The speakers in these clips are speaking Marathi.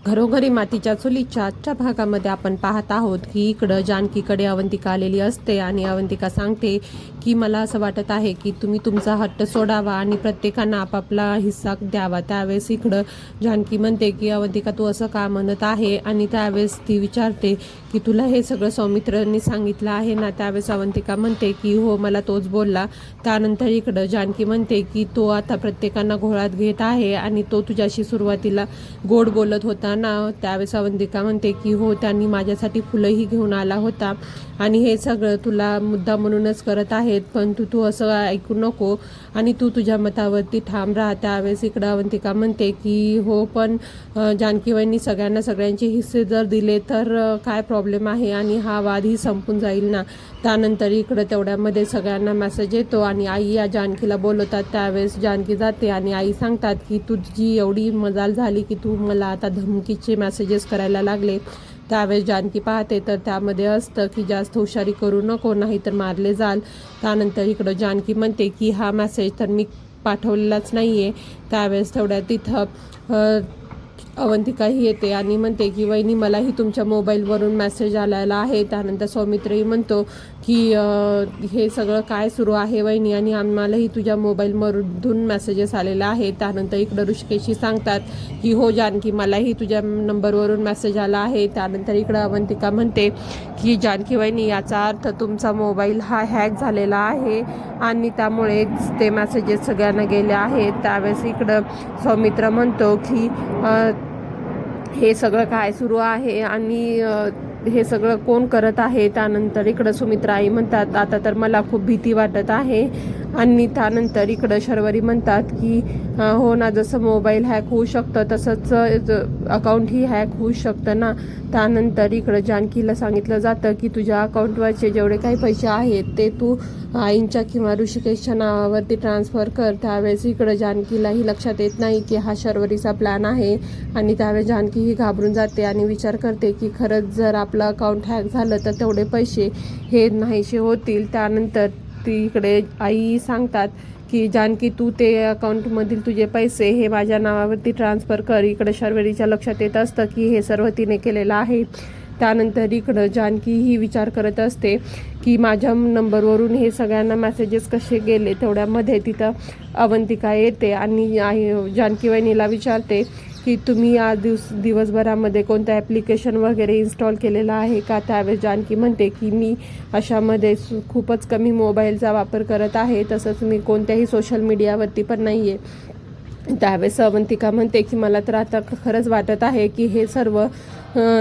घरोघरी मातीच्या चुलीच्या आजच्या भागामध्ये आपण पाहत आहोत की इकडं जानकीकडे अवंतिका आलेली असते आणि अवंतिका सांगते की मला असं वाटत आहे की तुम्ही तुमचा हट्ट सोडावा आणि प्रत्येकानं आपापला हिस्सा द्यावा। त्यावेळेस इकडं जानकी म्हणते की अवंतिका तू असं का म्हणत आहे, आणि त्यावेळेस ती विचारते की तुला हे सगळं सौमित्रने सांगितलं आहे ना। त्यावेळेस अवंतिका म्हणते की हो, मला तोच बोलला। त्यानंतर इकडं जानकी म्हणते की तो आता प्रत्येकांना घोळात घेत आहे आणि तो तुझ्याशी सुरुवातीला गोड बोलत होता ना। त्यावेळेस अवंतिका म्हणते की हो, त्यांनी माझ्यासाठी फुलंही घेऊन आला होता आणि हे सगळं तुला मुद्दा म्हणूनच करत आहेत, पण तू असं ऐकू नको आणि तू तुझ्या मतावरती ठाम राहा। त्यावेळेस इकडं अवंतिका म्हणते की हो, पण जानकीबाईंनी सगळ्यांचे हिस्से जर दिले तर काय प्रॉब्लेम आहे आणि हा वादही संपून जाईल ना। त्यानंतर इकडं तेवढ्यामध्ये सगळ्यांना मेसेज येतो आणि आई या जानकीला बोलवतात। त्यावेळेस जानकी जाते आणि आई सांगतात की तुझी एवढी मजाल झाली की तू मला आता धमकीचे मेसेजेस करायला लागले। त्यावेळेस जानकी पाहते तर त्यामध्ये असतं की जास्त हुशारी करू नको, नाही तर मारले जाल। त्यानंतर इकडं जानकी म्हणते की हा मेसेज तर मी पाठवलेलाच नाही आहे। त्यावेळेस तेवढ्या तिथं अवंतिकाही येते आणि म्हणते की वहिनी, मलाही तुमच्या मोबाईलवरून मेसेज आलेला आहे। त्यानंतर सौमित्रही म्हणतो की हे सगळं काय सुरू आहे वहिनी, आणि आम्हालाही तुझ्या मोबाईलमधून मेसेजेस आलेला आहे। त्यानंतर इकडं ऋषिकेशी सांगतात की हो जानकी, मलाही तुझ्या नंबरवरून मेसेज आला आहे। त्यानंतर इकडं अवंतिका म्हणते की जानकी वहिनी, याचा अर्थ तुमचा मोबाईल हा हॅक झालेला आहे आणि त्यामुळेच ते मेसेजेस सगळ्यांना गेले आहेत। त्यावेळेस इकडं सौमित्र म्हणतो की हे सगळं काय सुरू आहे आणि हे सगळं कोण करत आहे। त्यानंतर इकडं सुमित्रा आई म्हणतात आता तर मला खूप भीती वाटत आहे, आणि त्यानंतर इकडं शर्वरी म्हणतात की हो ना, जसं मोबाईल हॅक होऊ शकतं तसंच अकाउंटही हॅक होऊ शकतं ना। त्यानंतर इकडं जानकीला सांगितलं जातं की तुझ्या अकाउंटवरचे जेवढे काही पैसे आहेत ते तू आईंच्या किंवा ऋषिकेशच्या नावावरती ट्रान्सफर कर। त्यावेळेस इकडं जानकीलाही लक्षात येत नाही की हा शर्वरीचा प्लॅन आहे, आणि त्यावेळेस जानकीही घाबरून जाते आणि विचार करते की खरंच जर आपलं अकाउंट हॅक झालं तर तेवढे पैसे हे नाहीसे होतील। त्यानंतर ती इकडे आई सांगतात की जानकी, तू ते अकाउंटमधील तुझे पैसे हे माझ्या नावावरती ट्रान्सफर कर। इकडं शर्वरीच्या लक्षात येत असतं की हे सर्व तिने केलेलं आहे। त्यानंतर इकडं जानकी ही विचार करत असते की माझ्या नंबरवरून हे सगळ्यांना मेसेजेस कसे गेले। तेवढ्यामध्ये तिथं अवंतिका येते आणि जानकी वहिनीला विचारते की तुम्ही या दिवसभरामध्ये कोणतं ॲप्लिकेशन वगैरे इन्स्टॉल केलेलं आहे का। त्यावेळेस जानकी म्हणते की मी अशामध्ये खूपच कमी मोबाईलचा वापर करत आहे, तसंच मी कोणत्याही सोशल मीडियावरती पण नाही आहे। त्यावेळेस अवंतिका म्हणते की मला तर आता खरंच वाटत आहे की हे सर्व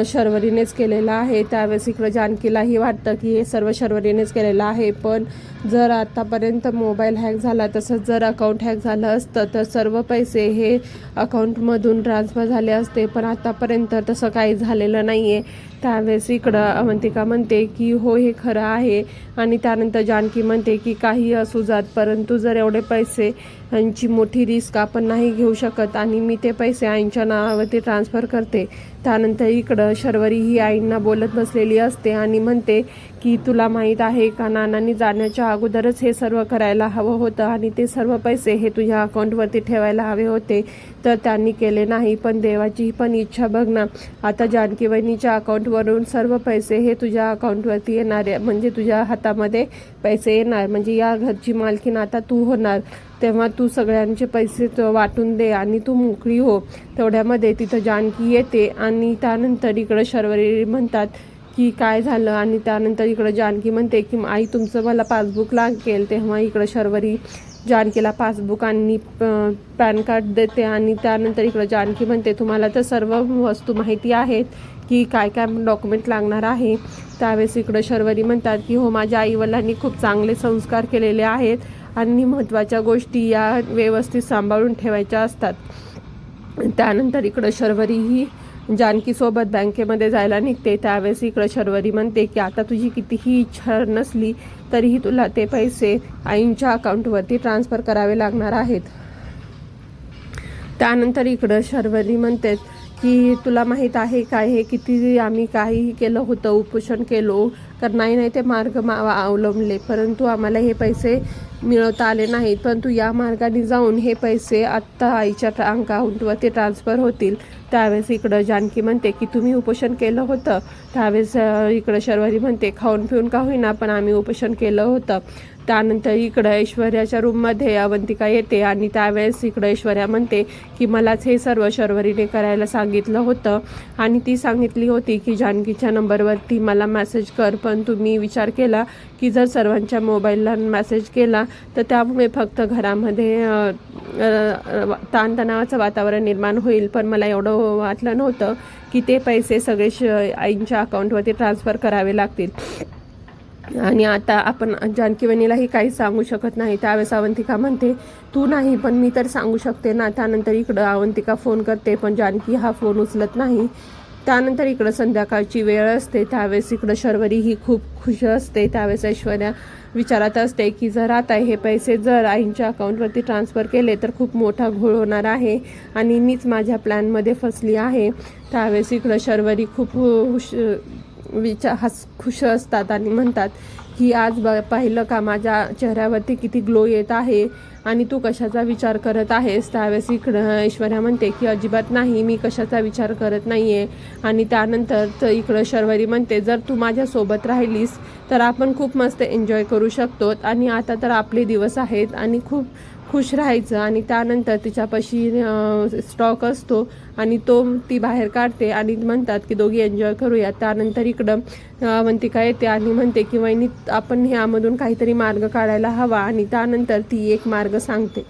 शर्वरीनेच केलेलं आहे। त्यावेळेस इकडं जानकीलाही वाटतं की हे सर्व शर्वरीनेच केलेलं आहे, पण जर आतापर्यंत मोबाईल हॅक झाला तसंच जर अकाउंट हॅक झालं असतं तर सर्व पैसे हे अकाउंटमधून ट्रान्सफर झाले असते, पण आतापर्यंत तसं काही झालेलं नाही आहे। त्यावेळेस इकडं अवंतिका म्हणते की हो, हे खरं आहे, आणि त्यानंतर जानकी म्हणते की काही असू जात, परंतु जर एवढे पैसे यांची मोठी रिस्क आपण नाही घेऊ शकत आणि मी ते पैसे आईंच्या नावावरती ट्रान्सफर करते। त्यानंतर इकडं शर्वरी ही आईंना बोलत बसलेली असते आणि म्हणते की तुला माहीत आहे का, नानांनी जाण्याच्या अगोदरच हे सर्व करायला हवं होतं आणि ते सर्व पैसे हे तुझ्या अकाउंटवरती ठेवायला हवे होते, तर त्यांनी केले नाही। पण देवाची पण इच्छा बघ ना, आता जानकी वहिनीच्या अकाउंटवरून सर्व पैसे हे तुझ्या अकाउंटवरती येणार आहे, म्हणजे तुझ्या हातामध्ये पैसे येणार, म्हणजे या घरची मालकीण आता तू होणार। तेव्हा तू सगळ्यांचे पैसे वाटून दे आणि तू मोकळी हो। तेवढ्यामध्ये तिथं जानकी येते आणि त्यानंतर इकडं शर्वरी म्हणतात की काय झालं, आणि त्यानंतर इकडं जानकी म्हणते की आई तुमचं मला पासबुक लागेल। तेव्हा इकडं शर्वरी जानकीला पासबुक आणि पॅन कार्ड देते, आणि त्यानंतर इकडं जानकी म्हणते तुम्हाला तर सर्व वस्तू माहिती आहेत की काय काय डॉक्युमेंट लागणार आहे। त्यावेळेस इकडं शर्वरी म्हणतात की हो, माझ्या आईवडिलांनी खूप चांगले संस्कार केलेले आहेत आणि महत्त्वाच्या गोष्टी या व्यवस्थित सांभाळून ठेवायच्या असतात। त्यानंतर इकडं शर्वरी ही जानकीसोबत बँकेमध्ये जायला निघते। त्यावेळेस इकडं शर्वरी म्हणते की आता तुझी कितीही इच्छा नसली तरीही तुला ते पैसे आईंच्या अकाउंटवरती ट्रान्सफर करावे लागणार आहेत। त्यानंतर इकडं शर्वरी म्हणते की तुला माहीत आहे काय, हे किती आम्ही काहीही केलं होतं, उपोषण केलो, तर नाही ते मार्ग अवलंबले, परंतु आम्हाला हे पैसे मिळवता आले नाहीत. परंतु या मार्गाने जाऊन हे पैसे आत्ता आईच्या अकाउंटवरती ट्रान्सफर होतील. त्यावेळेस इकडं जानकी म्हणते की तुम्ही उपोषण केलं होतं. त्यावेळेस इकडं शर्वरी म्हणते खाऊन पिऊन का होईना पण आम्ही उपोषण केलं होतं. त्यानंतर इकडं ऐश्वर्याच्या रूममध्ये अवंतिका येते आणि त्यावेळेस इकडं ऐश्वर्या म्हणते की मलाच हे सर्व शर्वरीने करायला सांगितलं होतं आणि ती सांगितली होती की जानकीच्या नंबरवरती मला मेसेज कर, पण तुम्ही विचार केला की जर सर्वांच्या मोबाईलला मेसेज केला तर त्यामुळे फक्त घरामध्ये ताणतणावाचं वातावरण निर्माण होईल. पण मला एवढं वाटलं नव्हतं की ते पैसे सगळे आईंच्या अकाउंटवरती ट्रान्सफर करावे लागतील आणि आता आपण जानकी वहिनीलाही काही सांगू शकत नाही. त्यावेळेस अवंतिका म्हणते तू नाही पण मी तर सांगू शकते ना. त्यानंतर इकडं अवंतिका फोन करते पण जानकी हा फोन उचलत नाही. त्यानंतर इकडं संध्याकाळची वेळ असते. त्यावेळेस इकडं शर्वरी ही खूप खुश असते. त्यावेळेस ऐश्वर्या विचारात असते की जर आता हे पैसे जर आईंच्या अकाउंटवरती ट्रान्सफर केले तर खूप मोठा घोळ होणार आहे आणि मीच माझ्या प्लॅनमध्ये फसली आहे. त्यावेळेस इकडं शर्वरी खूप खुश असतात आणि म्हणतात की आज पाहिलं का माझ्या चेहऱ्यावरती किती ग्लो येत आहे आणि तू कशाचा विचार करत आहेस. त्यावेळेस इकडं ऐश्वर्या म्हणते की अजिबात नाही, मी कशाचा विचार करत नाही आहे. आणि त्यानंतर इकडं शर्वरी म्हणते जर तू माझ्यासोबत राहिलीस तर आपण खूप मस्त एन्जॉय करू शकतो आणि आता तर आपले दिवस आहेत आणि खूप खुश राहायचं. आणि त्यानंतर तिच्यापाशी स्टॉक असतो आणि तो ती बाहेर काढते आणि म्हणतात की दोघी एन्जॉय करूया. त्यानंतर इकडं अवंतिका येते आणि म्हणते की वहिनी आपण ह्यामधून काहीतरी मार्ग काढायला हवा आणि त्यानंतर ती एक मार्ग सांगते.